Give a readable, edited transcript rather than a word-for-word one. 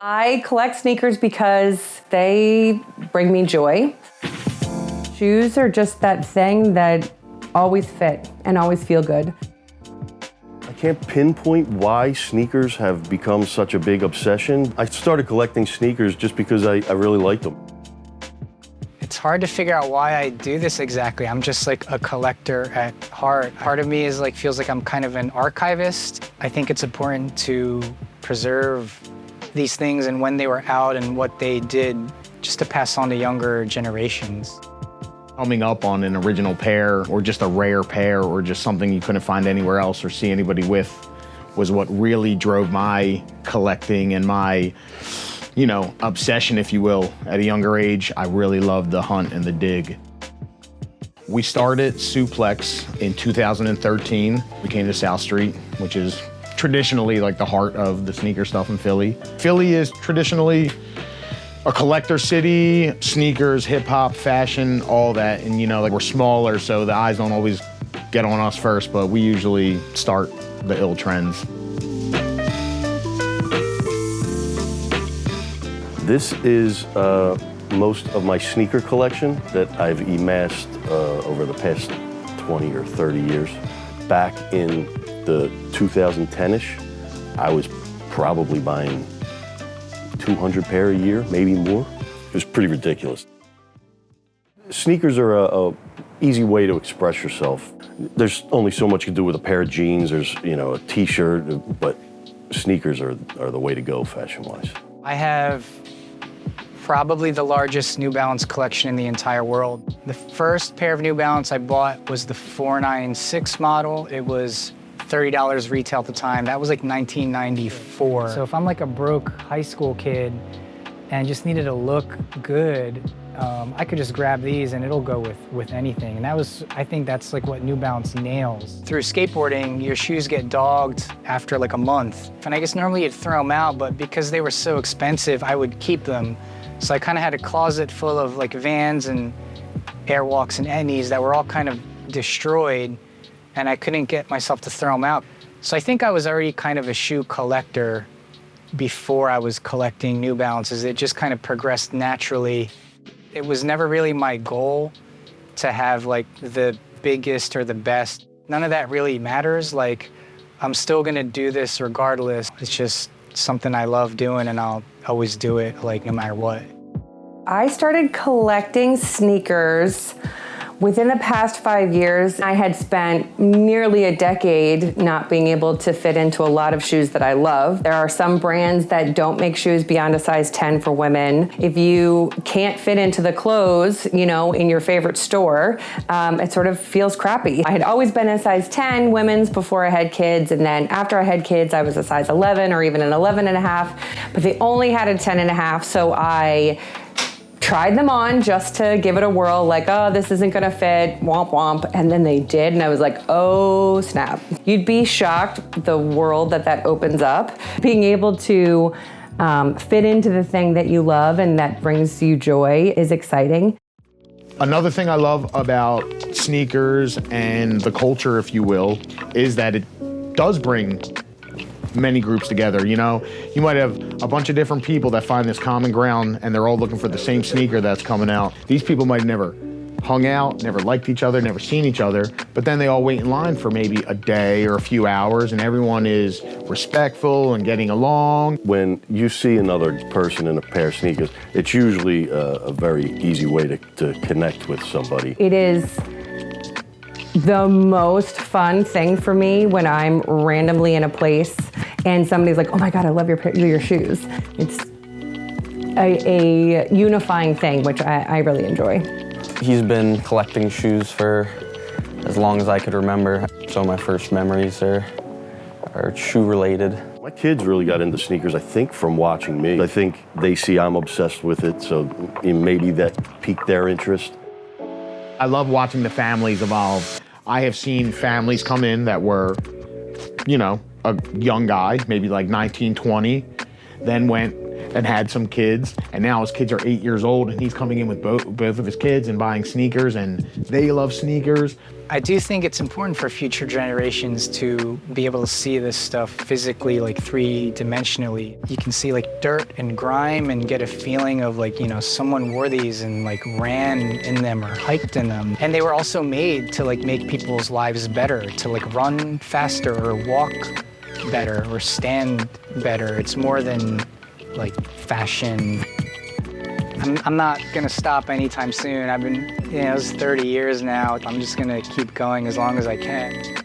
I collect sneakers because they bring me joy. Shoes are just that thing that always fit and always feel good. I can't pinpoint why sneakers have become such a big obsession. I started collecting sneakers just because I really liked them. It's hard to figure out why I do this exactly. I'm just like a collector at heart. Part of me is like, feels like I'm kind of an archivist. I think it's important to preserve these things and when they were out and what they did, just to pass on to younger generations. Coming up on an original pair or just a rare pair or just something you couldn't find anywhere else or see anybody with was what really drove my collecting and my, obsession, if you will. At a younger age, I really loved the hunt and the dig. We started Suplex in 2013. We came to South Street, which is traditionally like the heart of the sneaker stuff in Philly. Philly is traditionally a collector city, sneakers, hip hop, fashion, all that. And we're smaller, so the eyes don't always get on us first, but we usually start the ill trends. This is most of my sneaker collection that I've amassed over the past 20 or 30 years. Back in the 2010-ish, I was probably buying 200 pair a year, maybe more. It was pretty ridiculous. Sneakers are a easy way to express yourself. There's only so much you can do with a pair of jeans. There's, a t-shirt, but sneakers are the way to go fashion-wise. I have probably the largest New Balance collection in the entire world. The first pair of New Balance I bought was the 496 model. It was $30 retail at the time. That was like 1994. So if I'm like a broke high school kid and just needed to look good, I could just grab these and it'll go with anything. And I think that's like what New Balance nails. Through skateboarding, your shoes get dogged after like a month. And I guess normally you'd throw them out, but because they were so expensive, I would keep them. So I kind of had a closet full of like Vans and Airwalks and Etnies that were all kind of destroyed, and I couldn't get myself to throw them out. So I think I was already kind of a shoe collector before I was collecting New Balances. It just kind of progressed naturally. It was never really my goal to have like the biggest or the best. None of that really matters. Like, I'm still gonna do this regardless. It's just something I love doing, and I'll always do it, like, no matter what. I started collecting sneakers within the past 5 years. I had spent nearly a decade not being able to fit into a lot of shoes that I love. There are some brands that don't make shoes beyond a size 10 for women. If you can't fit into the clothes, in your favorite store, it sort of feels crappy. I had always been a size 10 women's before I had kids, and then after I had kids, I was a size 11 or even an 11 and a half, but they only had a 10 and a half, so I tried them on just to give it a whirl, like, oh, this isn't gonna fit, womp womp, and then they did, and I was like, oh snap. You'd be shocked the world that opens up. Being able to fit into the thing that you love and that brings you joy is exciting. Another thing I love about sneakers and the culture, if you will, is that it does bring many groups together. You might have a bunch of different people that find this common ground and they're all looking for the same sneaker that's coming out. These people might have never hung out, never liked each other, never seen each other, but then they all wait in line for maybe a day or a few hours, and everyone is respectful and getting along. When you see another person in a pair of sneakers, it's usually a very easy way to connect with somebody. It is the most fun thing for me when I'm randomly in a place and somebody's like, oh my God, I love your shoes. It's a unifying thing, which I really enjoy. He's been collecting shoes for as long as I could remember. So my first memories are shoe related. My kids really got into sneakers, I think, from watching me. I think they see I'm obsessed with it, so maybe that piqued their interest. I love watching the families evolve. I have seen families come in that were, a young guy, maybe like 19, 20, then went that had some kids, and now his kids are 8 years old, and he's coming in with both of his kids and buying sneakers, and they love sneakers. I do think it's important for future generations to be able to see this stuff physically, like three-dimensionally. You can see like dirt and grime and get a feeling of like, you know, someone wore these and like ran in them or hiked in them. And they were also made to like make people's lives better, to like run faster or walk better or stand better. It's more than like fashion. I'm not gonna stop anytime soon. I've been, it's 30 years now. I'm just gonna keep going as long as I can.